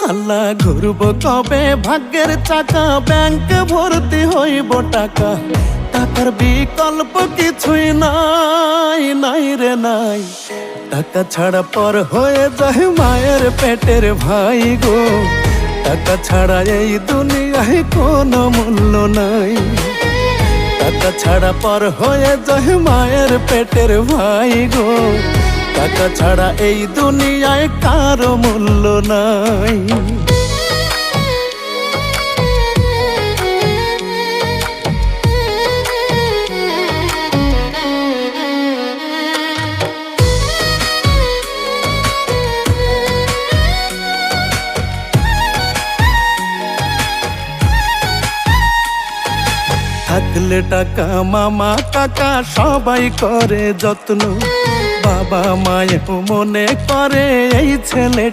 আল্লাহ ঘুরব কবে ভাগ্যের চাকা, ব্যাংক ভর্তি হইব টাকা, টাকার বিকল্প কিছুই নাই, নাই রে নাই। টাকা ছাড়া পর হয়ে যায় মায়ের পেটের ভাই গো, টাকা ছাড়া এই দুনিয়ায় কোনো মূল্য নাই। টাকা ছাড়া পর হয়ে যায় মায়ের পেটের ভাই গো, টাকা ছাড়া এই দুনিয়ায় কারো মূল্য নাই। থাকলে টাকা মামা কাকা সবাই করে যত্ন, বাবা মায়ের মনে করে এই ছেলেটা